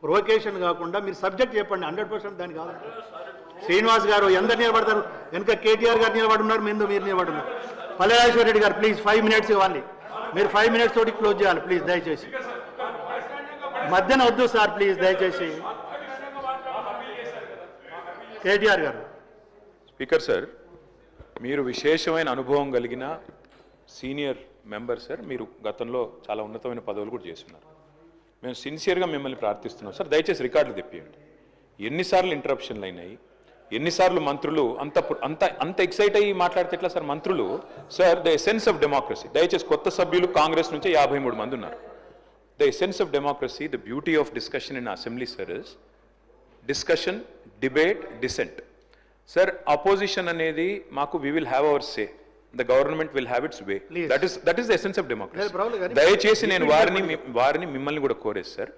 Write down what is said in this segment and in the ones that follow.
Provocation కాకుండా మీరు subject చెప్పండి. 100% దానికి కాదు. శ్రీనివాస్ గారు ఎందరు నిలబడతారు? వెనుక కేటీఆర్ గారు నిలబడున్నారు, మీరు నిలబడున్నారు. పల్లెరాజేశ్వర రెడ్డి గారు ప్లీజ్ 5 minutes ఇవ్వాలి. మీరు 5 minutes తోటి క్లోజ్ చేయాలి ప్లీజ్, దయచేసి. మధ్యన వద్దు సార్ ప్లీజ్, దయచేసి. కేటీఆర్ గారు. స్పీకర్ సార్, మీరు విశేషమైన అనుభవం కలిగిన సీనియర్ మెంబర్ సార్. మీరు గతంలో చాలా ఉన్నతమైన పదవులు కూడా చేస్తున్నారు. మేము సిన్సియర్గా మిమ్మల్ని ప్రార్థిస్తున్నాం సార్, దయచేసి రికార్డులు తెప్పియండి. ఎన్నిసార్లు ఇంటరప్షన్లు అయినాయి, ఎన్నిసార్లు మంత్రులు అంత అంత అంత ఎక్సైట్ అయ్యి మాట్లాడితే ఎట్లా సార్? మంత్రులు sir, the essence of democracy. దయచేసి కొత్త సభ్యులు కాంగ్రెస్ నుంచి 53 మంది ఉన్నారు. The essence of democracy, the beauty of discussion in assembly sir is discussion, debate, dissent. Sir, opposition అనేది మాకు we will have our say, the government will have its way. That is the essence of democracy. దయచేసి నేను వారిని మిమ్మల్ని కూడా కోరేది sir,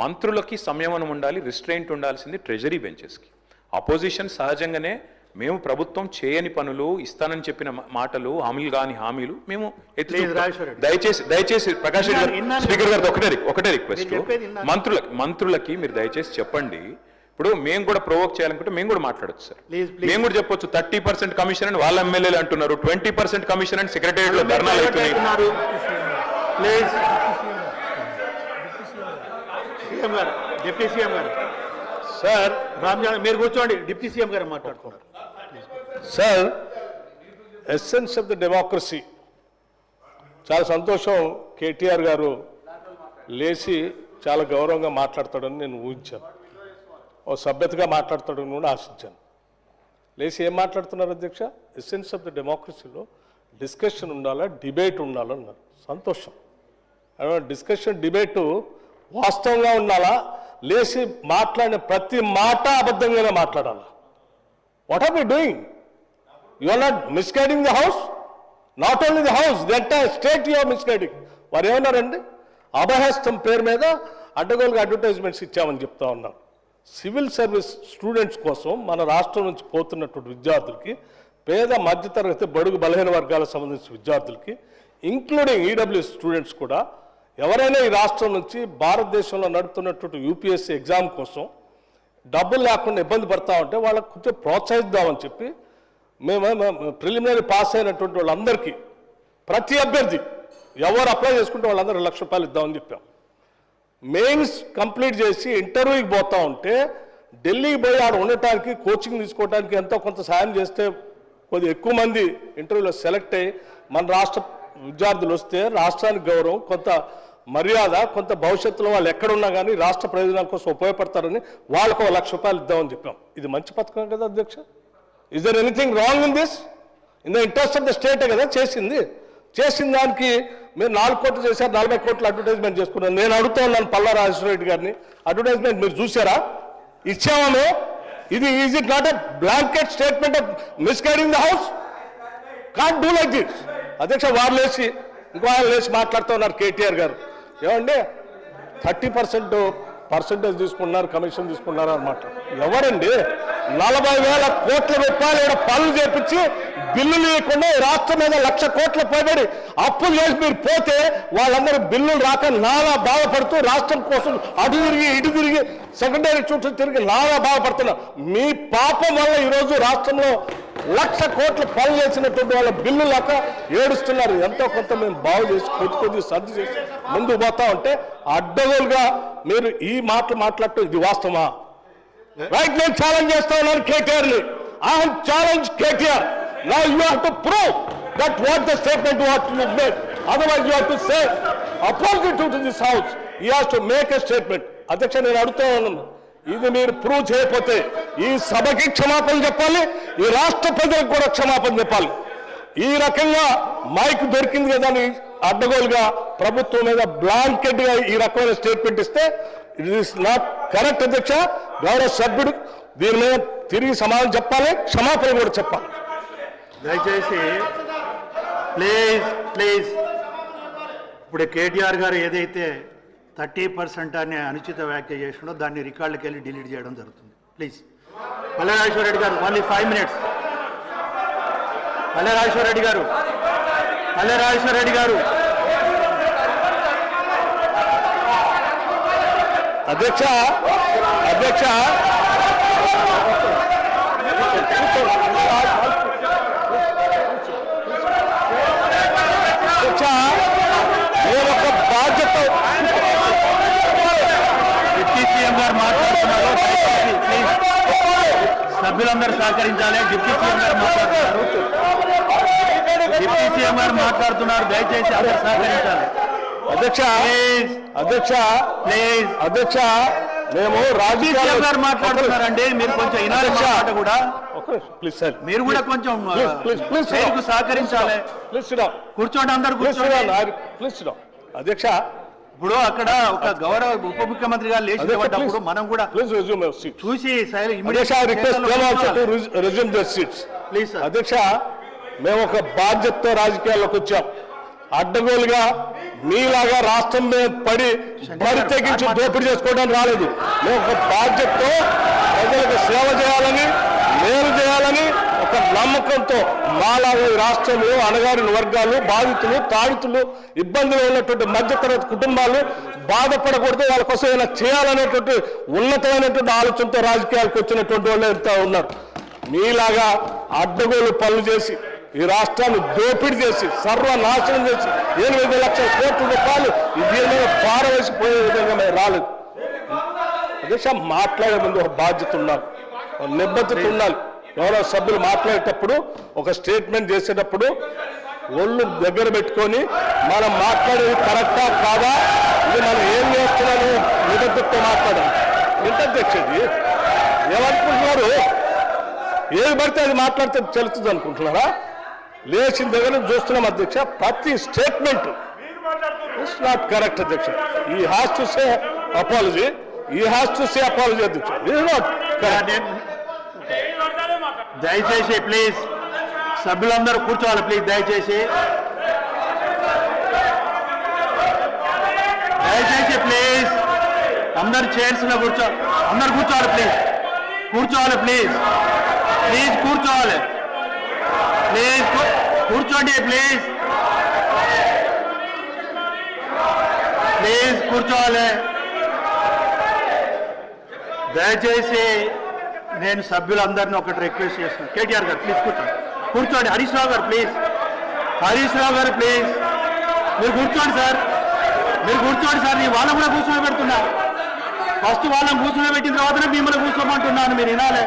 మంత్రులకి సంయమనం ఉండాలి, రిస్ట్రెయింట్ ఉండాల్సింది ట్రెజరీ బెంచెస్కి. అపోజిషన్ సహజంగానే మేము ప్రభుత్వం చేయని పనులు, ఇస్తానని చెప్పిన మాటలు, హామీలు మేము దయచేసి ప్రకాష్ రెడ్డి గారు, స్పీకర్ గారితో ఒకటే రిక్వెస్ట్, మంత్రులకి మీరు దయచేసి చెప్పండి. ఇప్పుడు మేము కూడా ప్రొవోక్ చేయాలనుకుంటే మేము కూడా మాట్లాడచ్చు సార్. మేము కూడా చెప్పొచ్చు 30% కమిషన్ అని వాళ్ళ ఎమ్మెల్యేలు అంటున్నారు, 20% కమిషన్ అని సెక్రటేరియట్ లో ధర్నాలు అవుతున్నాయి. డిప్యూటీ సీఎం గారు సార్, రామ్జాన్ మీరు కూర్చోండి. డిప్యూటీ సీఎం గారు మాట్లాడుతున్నారు sir. Essence of the democracy. చాలా సంతోషం, కేటీఆర్ గారు లేచి చాలా గౌరవంగా మాట్లాడతాడని నేను ఊహించాను, ఓ సభ్యతగా మాట్లాడతాడని కూడా ఆశించాను. లేచి ఏం మాట్లాడుతున్నారు అధ్యక్ష? ఎసెన్స్ ఆఫ్ ద డెమోక్రసీలో డిస్కషన్ ఉండాలా, డిబేట్ ఉండాలన్నారు. సంతోషం. డిస్కషన్, డిబేటు వాస్తవంగా ఉండాలా, లేచి మాట్లాడిన ప్రతి మాట అబద్ధంగానే మాట్లాడాలా. What are we doing? You are not misguiding the house, not only the house, the entire state you are misguiding. వారు ఏమన్నారండి? అభయహస్తం పేరు మీద అడ్డగోలుగా అడ్వర్టైజ్మెంట్స్ ఇచ్చామని చెప్తా ఉన్నారు. సివిల్ సర్వీస్ స్టూడెంట్స్ కోసం మన రాష్ట్రం నుంచి పోతున్నటువంటి విద్యార్థులకి, పేద మధ్యతరగతి బడుగు బలహీన వర్గాలకు సంబంధించిన విద్యార్థులకి, ఇంక్లూడింగ్ ఈడబ్ల్యూఎస్ స్టూడెంట్స్ కూడా, ఎవరైనా ఈ రాష్ట్రం నుంచి భారతదేశంలో నడుపుతున్నటువంటి యూపీఎస్సీ ఎగ్జామ్ కోసం డబ్బులు లేకుండా ఇబ్బంది పడతా ఉంటే వాళ్ళకు కొంచెం ప్రోత్సహిద్దామని చెప్పి మేము ప్రిలిమినరీ పాస్ అయినటువంటి వాళ్ళందరికీ, ప్రతి అభ్యర్థి ఎవరు అప్లై చేసుకుంటే వాళ్ళందరూ ₹1,00,000 ఇద్దామని చెప్పాం. మెయిన్స్ కంప్లీట్ చేసి ఇంటర్వ్యూకి పోతా ఉంటే ఢిల్లీకి పోయి ఆడ ఉండటానికి, కోచింగ్ తీసుకోవడానికి ఎంతో కొంత సాయం చేస్తే కొద్దిగా ఎక్కువ మంది ఇంటర్వ్యూలో సెలెక్ట్ అయ్యి మన రాష్ట్ర విద్యార్థులు వస్తే రాష్ట్రానికి గౌరవం, కొంత మర్యాద, కొంత భవిష్యత్తులో వాళ్ళు ఎక్కడున్నా కానీ రాష్ట్ర ప్రయోజనాల కోసం ఉపయోగపడతారని వాళ్ళకు ₹1,00,000 ఇద్దామని చెప్పాం. ఇది మంచి పథకం కదా అధ్యక్ష? Is there anything wrong in this? In the interest of the state కదా చేసింది. చేసిన దానికి మీరు 4 కోట్లు చేశారు, 40 కోట్లు అడ్వర్టైజ్మెంట్ చేసుకున్నారు. నేను అడుగుతా ఉన్నాను పల్లరాజేశ్వర రెడ్డి గారిని, అడ్వర్టైజ్మెంట్ మీరు చూసారా? ఇచ్చామో? ఇది is it not a blanket statement of misguiding the house? Can't do like this. అధ్యక్ష, వారు లేచి ఇంకో ఆయన లేచి మాట్లాడుతూ ఉన్నారు కేటీఆర్ గారు. ఏమండి 30% తీసుకున్నారు, కమిషన్ తీసుకున్నారు అన్నమాట. ఎవరండి 40,000 కోట్ల రూపాయలు ఇక్కడ పనులు చేపించి బిల్లులు లేకుండా రాష్ట్రం మీద 1,00,000 కోట్ల పైబడి అప్పులు చేసి మీరు పోతే వాళ్ళందరూ బిల్లులు రాక నానా బాధపడుతూ రాష్ట్రం కోసం అటు తిరిగి ఇటు తిరిగి సెకండరీ చుట్టూ తిరిగి నానా బాధపడుతున్నారు. మీ పాపం వల్ల ఈరోజు రాష్ట్రంలో 1,00,000 కోట్ల పనులు చేసినటువంటి వాళ్ళ బిల్లు లేక ఏడుస్తున్నారు. ఎంతో కొంత మేము బాగు చేసి కొద్ది సర్ది చేసి ముందుకు పోతా ఉంటే అడ్డగోలుగా మీరు ఈ మాటలు మాట్లాడటం ఇది వాస్తవమా? రైట్, నేను ఛాలెంజ్ చేస్తా ఉన్నాను కేటీఆర్ని. I have challenge KTR. Now you have to prove that what the statement what you made. Otherwise you have to say opposite to this house. He has to make a statement. అధ్యక్ష, నేను అడుగుతా ఉన్నాను, ఇది మీరు prove చేయకపోతే ఈ సభకి క్షమాపణ చెప్పాలి, ఈ రాష్ట్ర ప్రజలకు కూడా క్షమాపణ చెప్పాలి. ఈ రకంగా మైక్ దొరికింది కదా అని అడ్డగోలుగా ప్రభుత్వం మీద బ్లాంకెట్ గా ఈ రకమైన స్టేట్మెంట్ ఇస్తే ఇట్ ఈస్ నాట్ కరెక్ట్ అధ్యక్ష. గౌరవ సభ్యుడు దీని మీద తిరిగి సమాధానం చెప్పాలి, క్షమాపణ కూడా చెప్పాలి. దయచేసి ప్లీజ్ ఇప్పుడు కేటీఆర్ గారు ఏదైతే 30% అనే అనుచిత వ్యాఖ్య చేసినో దాన్ని రికార్డుకి వెళ్ళి డిలీట్ చేయడం జరుగుతుంది. ప్లీజ్. పల్లెరాజేశ్వర రెడ్డి గారు ఓన్లీ 5 minutes. పల్లెరాజేశ్వర రెడ్డి గారు అధ్యక్ష అధ్యక్ష అధ్యక్ష నేను ఒక బాధ్యత డిప్యూటీ సీఎం గారు మాట్లాడుతున్నారు. ప్లీజ్ సభ్యులందరూ సహకరించాలి. డిప్యూటీ సీఎం గారు మాట్లాడుతున్నారు. డిప్యూటీ సీఎం గారు మాట్లాడుతున్నారు. దయచేసి అందరూ సహకరించాలి. అధ్యక్ష అధ్యక్ష ప్లీజ్ అధ్యక్ష మేము సీఎం రాజకీయాలు గారు మాట్లాడుతున్నారండి. మీరు కొంచెం వినాలి మాట కూడా. ప్లీజ్ సార్ మీరు కూడా కొంచెం ప్లీజ్ చైర్కు సహకరించాలి. ప్లీజ్ కూర్చోండి, అందరు కూర్చోండి. ప్లీజ్ అధ్యక్ష ఇప్పుడు అక్కడ ఒక గౌరవ ఉప ముఖ్యమంత్రి గారు లేచి నిలబడ్డప్పుడు మనం కూడా ప్లీజ్ రెజ్యూమ్ యువర్ సీట్ చూసి అధ్యక్ష request them also to resume their seats. Please sir. అధ్యక్ష మేము ఒక బాధ్యతతో రాజకీయాల్లోకి వచ్చాం. అడ్డగోలుగా మీలాగా రాష్ట్రం మీద పడి తెగించి దోపిడీ చేసుకోవడానికి రాలేదు. మేము ఒక బాధ్యతతో ప్రజలకు సేవ చేయాలని, మేలు చేయాలని ఒక నమ్మకంతో మాలాగా ఈ రాష్ట్రంలో అణగారిన వర్గాలు, బాధితులు, తాడితులు, ఇబ్బందులు ఉన్నటువంటి మధ్యతరగతి కుటుంబాలు బాధపడకూడదు, వాళ్ళ కోసం ఏమైనా చేయాలనేటువంటి ఉన్నతమైనటువంటి ఆలోచనతో రాజకీయాలకు వచ్చినటువంటి వాళ్ళు ఎంత ఉన్నారు. మీలాగా అడ్డగోలు పనులు చేసి ఈ రాష్ట్రాన్ని దోపిడీ చేసి సర్వనాశనం చేసి 8 లక్షల కోట్ల రూపాయలు దీని మీద పారవేసిపోయే విధంగా మేము రాలేదు. అధ్యక్ష మాట్లాడే ముందు ఒక బాధ్యత ఉండాలి, ఒక నిబద్ధత ఉండాలి. గౌరవ సభ్యులు మాట్లాడేటప్పుడు ఒక స్టేట్మెంట్ చేసేటప్పుడు ఒళ్ళు దగ్గర పెట్టుకొని మనం మాట్లాడేది కరెక్టా కాదా, ఇది మనం ఏం చేస్తున్నాము నిబద్ధతతో మాట్లాడాలి. ఎంత అధ్యక్ష ఇది ఏమనుకుంటున్నారు? ఏది పడితే అది మాట్లాడితే చెల్లుతుంది అనుకుంటున్నారా? లేచిన దగ్గర చూస్తున్నాం అధ్యక్ష. ప్రతి స్టేట్మెంట్ ఇట్స్ నాట్ కరెక్ట్ అధ్యక్ష. ఈ హ్యాస్ టు సే అపాలజీ, ఈ హ్యాస్ టు సే అపాలజీ అధ్యక్ష. It is not correct. దయచేసి ప్లీజ్ సభ్యులందరూ కూర్చోవాలి. ప్లీజ్ దయచేసి ప్లీజ్ అందరు చైర్స్ లో అందరు కూర్చోవాలి. ప్లీజ్ కూర్చోవాలి. ప్లీజ్ కూర్చోవాలి. ప్లీజ్ కూర్చోండి. ప్లీజ్ కూర్చోవాలి. దయచేసి నేను సభ్యులందరినీ ఒకటి రిక్వెస్ట్ చేస్తున్నాను. కేటీఆర్ గారు ప్లీజ్ కూర్చోండి. హరీష్ రావు గారు ప్లీజ్ మీరు కూర్చోండి సార్. నేను వాళ్ళని కూడా కూర్చొని పెడుతున్నా. ఫస్ట్ వాళ్ళని కూర్చొని పెట్టిన తర్వాతనే మిమ్మల్ని కూర్చోమంటున్నాను. మీరు వినాలి.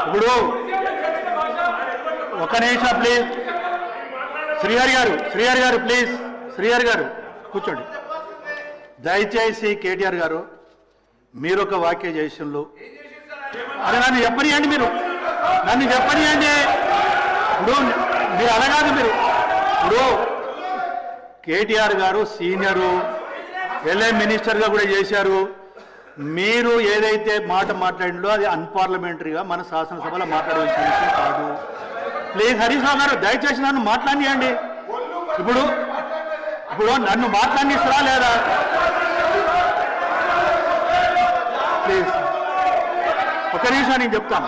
ఇప్పుడు ఒక నిమిషం ప్లీజ్. శ్రీహరి గారు ప్లీజ్. శ్రీహరి గారు కూర్చోండి. దయచేసి కేటీఆర్ గారు మీరు ఒక వాక్య చేసినలు అరే నన్ను చెప్పనియండి. ఇప్పుడు మీరు అనగాదు. ఇప్పుడు కేటీఆర్ గారు సీనియరు, ఎల్ఏ మినిస్టర్గా కూడా చేశారు. మీరు ఏదైతే మాట మాట్లాడిందో అది అన్పార్లమెంటరీగా మన శాసనసభలో మాట్లాడవలసిన విషయం కాదు. ప్లీజ్ హరీష్ రావు గారు దయచేసి నన్ను మాట్లాడియండి. ఇప్పుడు నన్ను మాట్లాడిస్తారా లేదా? ప్లీజ్ ఒక నిమిషం నేను చెప్తాను.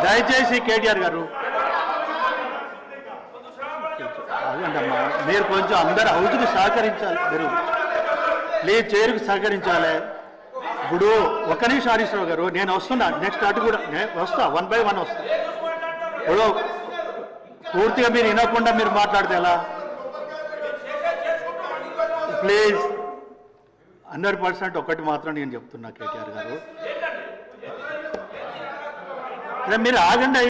దయచేసి కేటీఆర్ గారు అదేంటమ్మా, మీరు కొంచెం అందరు హౌస్కి సహకరించాలి. మీరు ప్లీజ్ చైర్కి సహకరించాలి. ఇప్పుడు ఒక్క నిమిషం హరీష్ రావు గారు, నేను వస్తున్నా. నెక్స్ట్ అటు కూడా వస్తా, 1 by 1 వస్తా. ఇప్పుడు పూర్తిగా మీరు వినకుండా మీరు మాట్లాడితే ఎలా? ప్లీజ్ 100% ఒకటి మాత్రం నేను చెప్తున్నా కేటీఆర్ గారు, మీరు ఆగండి.